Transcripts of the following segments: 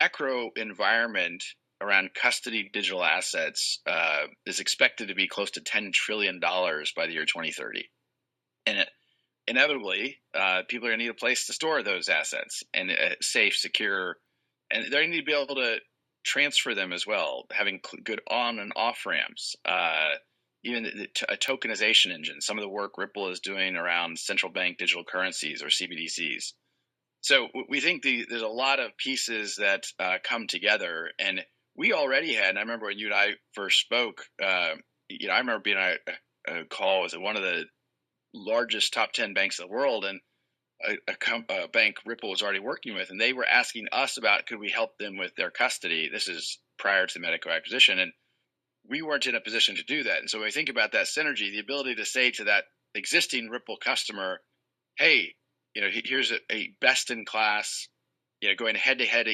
macro environment around custody digital assets is expected to be close to $10 trillion by the year 2030. And inevitably, people are going to need a place to store those assets, and safe, secure, and they're going to need to be able to transfer them as well, having good on and off ramps, even a tokenization engine, some of the work Ripple is doing around central bank digital currencies or CBDCs. So we think there's a lot of pieces that come together, and we already had, and I remember when you and I first spoke, I remember being on a call with one of the largest top 10 banks in the world, and a bank Ripple was already working with, and they were asking us about could we help them with their custody. This is prior to the Medico acquisition, and we weren't in a position to do that. And so when we think about that synergy, the ability to say to that existing Ripple customer, hey, here's a best in class, going head to head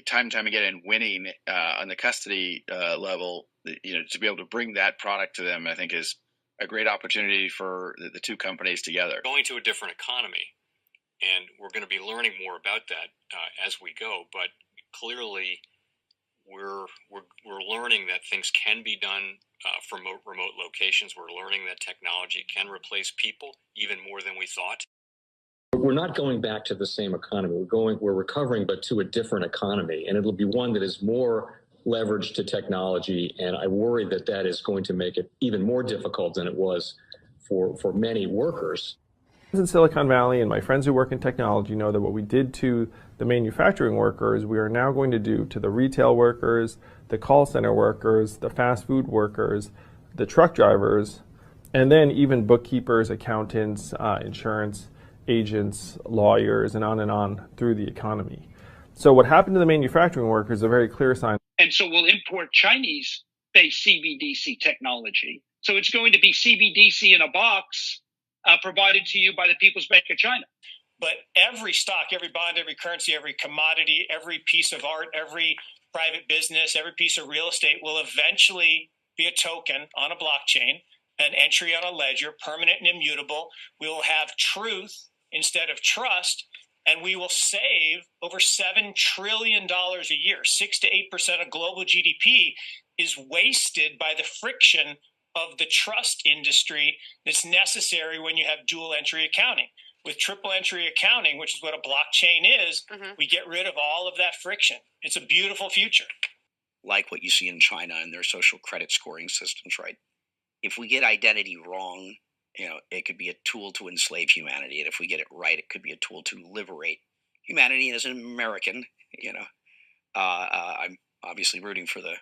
time and time again and winning on the custody level, to be able to bring that product to them, I think is a great opportunity for the two companies together. Going to a different economy, and we're going to be learning more about that as we go. But clearly, we're learning that things can be done from remote locations. We're learning that technology can replace people even more than we thought. We're not going back to the same economy. We're recovering, but to a different economy, and it'll be one that is more leveraged to technology. And I worry that is going to make it even more difficult than it was for many workers. In Silicon Valley, and my friends who work in technology know that what we did to the manufacturing workers, we are now going to do to the retail workers, the call center workers, the fast food workers, the truck drivers, and then even bookkeepers, accountants, insurance agents, lawyers, and on through the economy. So what happened to the manufacturing workers is a very clear sign. And so we'll import Chinese-based CBDC technology. So it's going to be CBDC in a box provided to you by the People's Bank of China. But every stock, every bond, every currency, every commodity, every piece of art, every private business, every piece of real estate will eventually be a token on a blockchain, an entry on a ledger, permanent and immutable. We will have truth instead of trust, and we will save over $7 trillion a year. 6 to 8% of global GDP is wasted by the friction of the trust industry that's necessary when you have dual entry accounting. With triple entry accounting, which is what a blockchain is, we get rid of all of that friction. It's a beautiful future. Like what you see in China and their social credit scoring systems, right? If we get identity wrong, it could be a tool to enslave humanity. And if we get it right, it could be a tool to liberate humanity. And as an American, I'm obviously rooting for the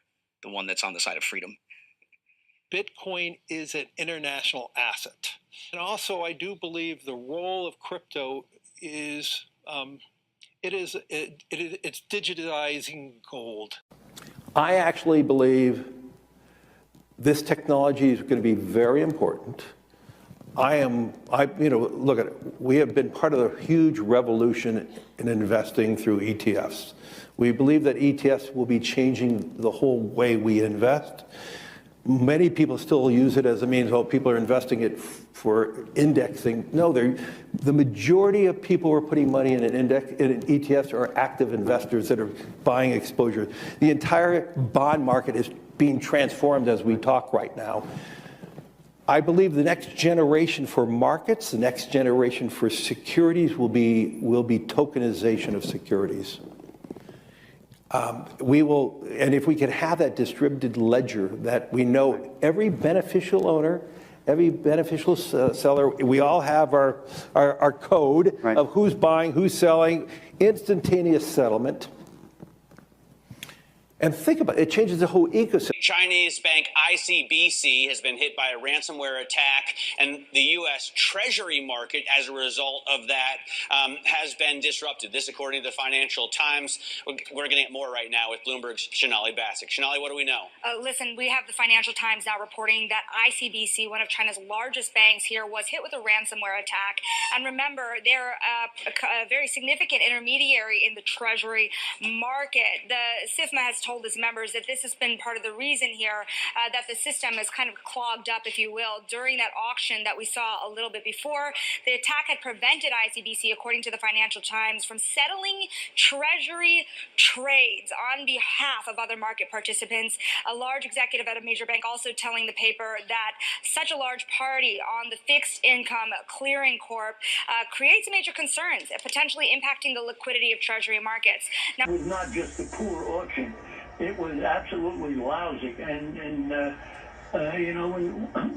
one that's on the side of freedom. Bitcoin is an international asset. And also, I do believe the role of crypto is, it's digitizing gold. I actually believe this technology is going to be very important. Look at it. We have been part of the huge revolution in investing through ETFs. We believe that ETFs will be changing the whole way we invest. Many people still use it as a means, people are investing it for indexing. No, the majority of people who are putting money in in ETFs are active investors that are buying exposure. The entire bond market is being transformed as we talk right now. I believe the next generation for markets, the next generation for securities will be tokenization of securities. And if we can have that distributed ledger that we know every beneficial owner, every beneficial seller, we all have our code of who's buying, who's selling, instantaneous settlement. And think about it, it changes the whole ecosystem. Chinese bank ICBC has been hit by a ransomware attack, and the U.S. Treasury market, as a result of that, has been disrupted. This, according to the Financial Times. We're getting it more right now with Bloomberg's Sonali Basak. Sonali, what do we know? Listen, we have the Financial Times now reporting that ICBC, one of China's largest banks here, was hit with a ransomware attack. And remember, they're a very significant intermediary in the Treasury market. The SIFMA has told its members that this has been part of the reason reason here that the system is kind of clogged up, if you will, during that auction that we saw a little bit before. The attack had prevented ICBC, according to the Financial Times, from settling treasury trades on behalf of other market participants. A large executive at a major bank also telling the paper that such a large party on the fixed income clearing corp creates major concerns, potentially impacting the liquidity of treasury markets. Now, it was not just a poor auction. It was absolutely lousy. And you know,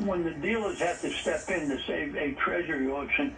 when the dealers have to step in to save a treasury auction,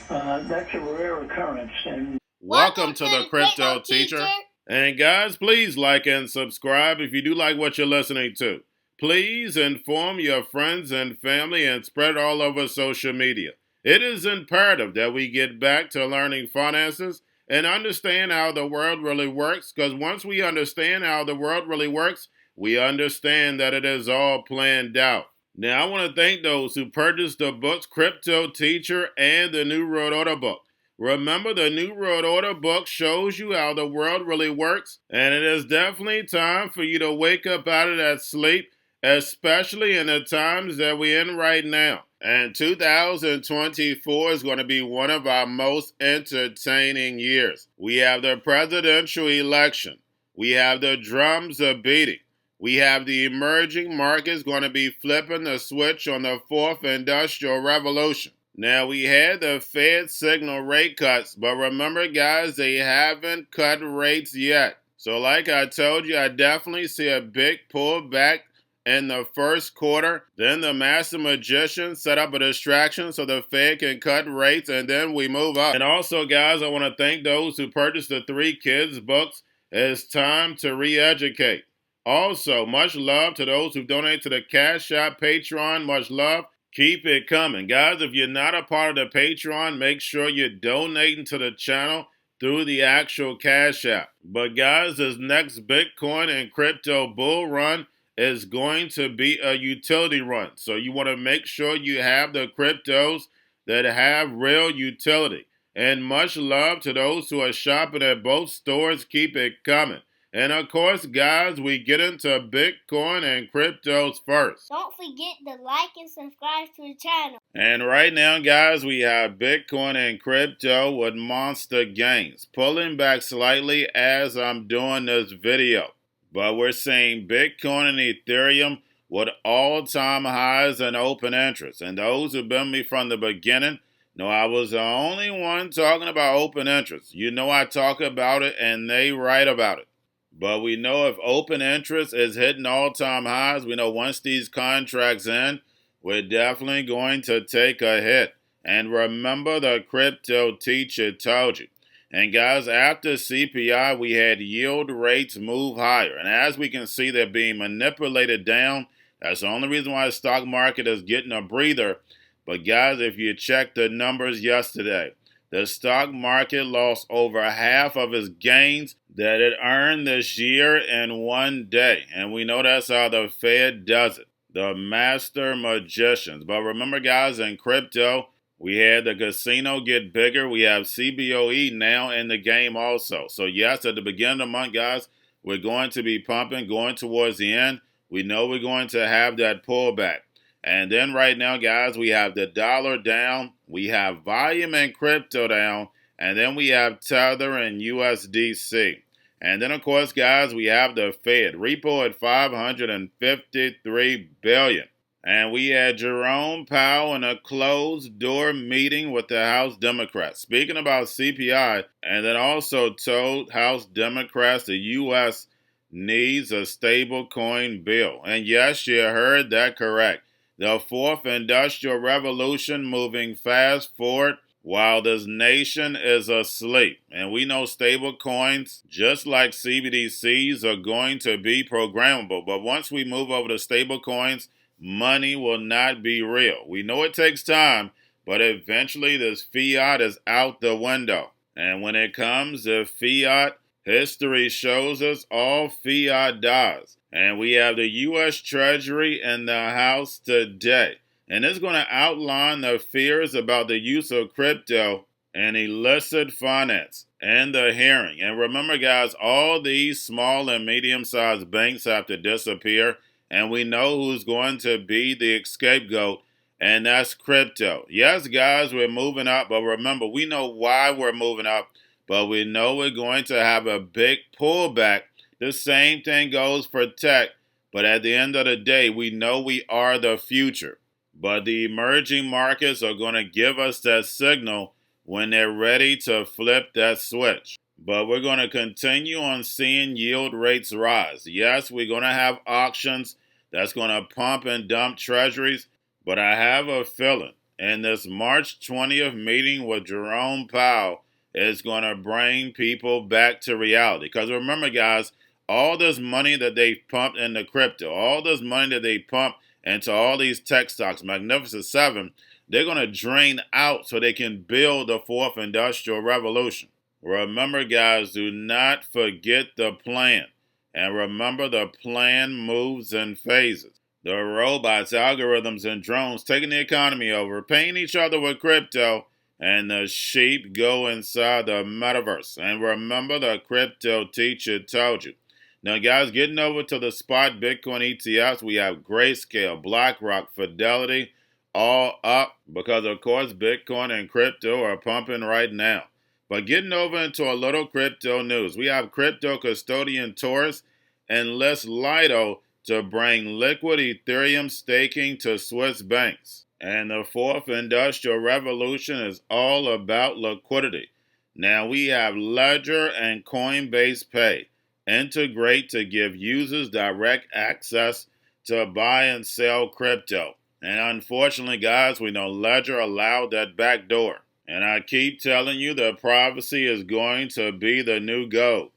that's a rare occurrence. And welcome to the Crypto Teacher. And guys, please like and subscribe if you do like what you're listening to. Please inform your friends and family and spread it all over social media. It is imperative that we get back to learning finances and understand how the world really works, because once we understand how the world really works, we understand that it is all planned out. Now, I want to thank those who purchased the books Cryptoteacher and the New World Order book. Remember, the New World Order book shows you how the world really works, and it is definitely time for you to wake up out of that sleep, especially in the times that we're in right now. And 2024 is going to be one of our most entertaining years. We have the presidential election. We have the drums are beating. We have the emerging markets going to be flipping the switch on the fourth industrial revolution. Now, we had the Fed signal rate cuts, but remember, guys, they haven't cut rates yet. So like I told you, I definitely see a big pullback in the first quarter. Then the master magician set up a distraction so the Fed can cut rates, and then we move up. And also, guys, I want to thank those who purchased the 3 Kids books. It's time to re-educate. Also, much love to those who donate to the Cash App, Patreon. Much love. Keep it coming. Guys, if you're not a part of the Patreon, make sure you're donating to the channel through the actual Cash App. But guys, this next Bitcoin and crypto bull run is going to be a utility run. So you want to make sure you have the cryptos that have real utility. And much love to those who are shopping at both stores. Keep it coming. And of course, guys, we get into Bitcoin and cryptos first. Don't forget to like and subscribe to the channel. And right now, guys, we have Bitcoin and crypto with monster gains, pulling back slightly as I'm doing this video. But we're seeing Bitcoin and Ethereum with all-time highs and open interest. And those who've been with me from the beginning know I was the only one talking about open interest. You know I talk about it and they write about it. But we know if open interest is hitting all-time highs, we know once these contracts end, we're definitely going to take a hit. And remember, the Crypto Teacher told you. And guys, after CPI, we had yield rates move higher. And as we can see, they're being manipulated down. That's the only reason why the stock market is getting a breather. But guys, if you check the numbers yesterday, the stock market lost over half of its gains that it earned this year in one day. And we know that's how the Fed does it. The master magicians. But remember, guys, in crypto, we had the casino get bigger. We have CBOE now in the game also. So yes, at the beginning of the month, guys, we're going to be pumping, going towards the end. We know we're going to have that pullback. And then right now, guys, we have the dollar down. We have volume and crypto down. And then we have Tether and USDC. And then, of course, guys, we have the Fed. Repo at $553 billion. And we had Jerome Powell in a closed-door meeting with the House Democrats, speaking about CPI, and then also told House Democrats the U.S. needs a stablecoin bill. And yes, you heard that correct. The fourth industrial revolution moving fast forward while this nation is asleep. And we know stablecoins, just like CBDCs, are going to be programmable. But once we move over to stablecoins, money will not be real. We know it takes time, but eventually this fiat is out the window. And when it comes to fiat, history shows us all fiat dies. And we have the U.S. Treasury in the House today. And it's going to outline the fears about the use of crypto and illicit finance in the hearing. And remember, guys, all these small and medium-sized banks have to disappear And we know who's going to be the scapegoat, and that's crypto. Yes, guys, we're moving up, but remember, we know why we're moving up, but we know we're going to have a big pullback. The same thing goes for tech, but at the end of the day, we know we are the future. But the emerging markets are going to give us that signal when they're ready to flip that switch. But we're going to continue on seeing yield rates rise. Yes, we're going to have auctions that's going to pump and dump treasuries, but I have a feeling in this March 20th meeting with Jerome Powell is going to bring people back to reality. Because remember, guys, all this money that they pumped into crypto, all this money that they pumped into all these tech stocks, Magnificent Seven, they're going to drain out so they can build the fourth industrial revolution. Remember, guys, do not forget the plan. And remember, the plan moves in phases. The robots, algorithms, and drones taking the economy over, paying each other with crypto, and the sheep go inside the metaverse. And remember, the crypto teacher told you. Now, guys, getting over to the spot Bitcoin ETFs, we have Grayscale, BlackRock, Fidelity, all up because, of course, Bitcoin and crypto are pumping right now. But getting over into a little crypto news, we have crypto custodian Taurus enlists Lido to bring liquid Ethereum staking to Swiss banks. And the fourth industrial revolution is all about liquidity. Now we have Ledger and Coinbase Pay integrate to give users direct access to buy and sell crypto. And unfortunately, guys, we know Ledger allowed that backdoor. And I keep telling you that privacy is going to be the new gold.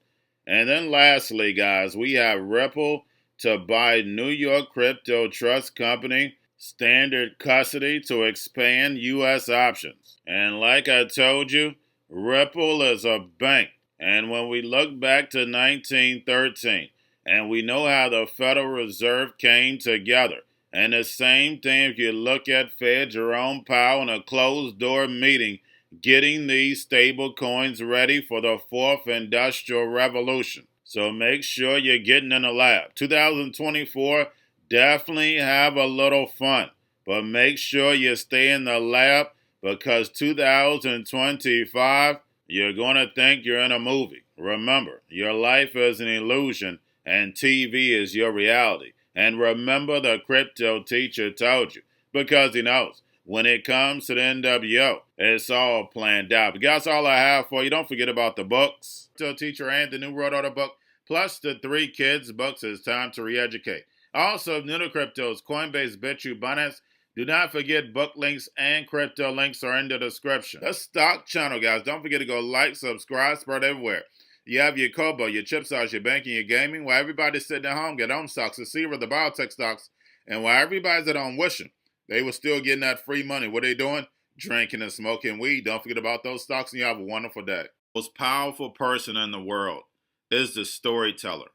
And then lastly, guys, we have Ripple to buy New York crypto trust company Standard Custody to expand U.S. options. And like I told you, Ripple is a bank. And when we look back to 1913, and we know how the Federal Reserve came together, and the same thing if you look at Fed Jerome Powell in a closed-door meeting getting these stable coins ready for the fourth industrial revolution. So make sure you're getting in the lab. 2024, definitely have a little fun, but make sure you stay in the lab because 2025, you're going to think you're in a movie. Remember, your life is an illusion and TV is your reality. And remember, the crypto teacher told you because he knows. When it comes to the NWO, it's all planned out. But guys, all I have for you. Don't forget about the books, Cryptoteacher and the New World Order book, plus the 3 kids books. It's time to re-educate. Also, new to cryptos, Coinbase, Bitrue, Binance. Do not forget book links and crypto links are in the description. The stock channel, guys. Don't forget to go like, subscribe, spread everywhere. You have your Kobo, your chip stocks, your banking, your gaming. While everybody's sitting at home, get on stocks, the Seaver, the biotech stocks. And while everybody's at home wishing they were still getting that free money, what are they doing? Drinking and smoking weed. Don't forget about those stocks, and you have a wonderful day. The most powerful person in the world is the storyteller.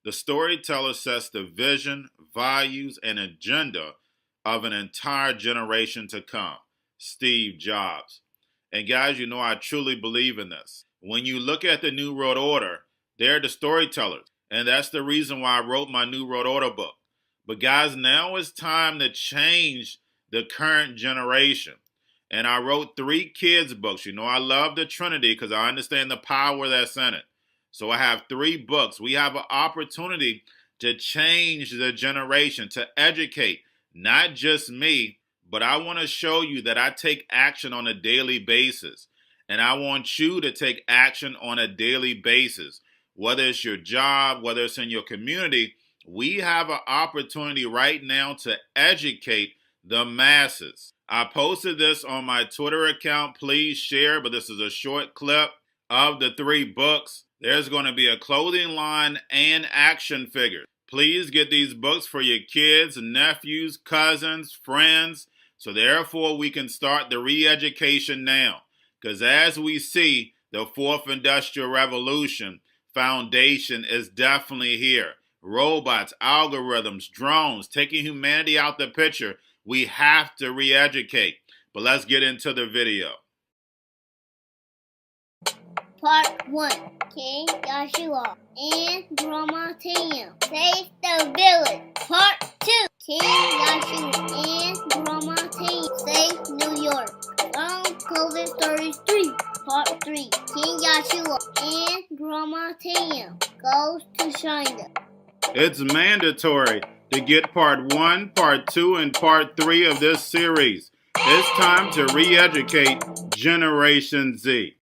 The storyteller sets the vision, values, and agenda of an entire generation to come. Steve Jobs. And guys, you know I truly believe in this. When you look at the New World Order, they're the storytellers. And that's the reason why I wrote my New World Order book. But guys, now it's time to change the current generation. And I wrote 3 kids books. You know, I love the Trinity because I understand the power that's in it. So I have 3 books. We have an opportunity to change the generation, to educate, not just me, but I want to show you that I take action on a daily basis. And I want you to take action on a daily basis. Whether it's your job, whether it's in your community, we have an opportunity right now to educate the masses. I posted this on my Twitter account. Please share, but this is a short clip of the 3 books. There's going to be a clothing line and action figures. Please get these books for your kids, nephews, cousins, friends, so therefore we can start the re-education now. Because as we see, the 4th Industrial Revolution foundation is definitely here. Robots, algorithms, drones, taking humanity out the picture. We have to re-educate. But let's get into the video. Part 1. King Joshua and Drama Team save the village. Part 2. King Yashu and Grandma Ting save New York from COVID-33. Part 3. King Yashua and Grandma Ting goes to China. It's mandatory to get part 1, part 2, and part 3 of this series. It's time to re-educate Generation Z.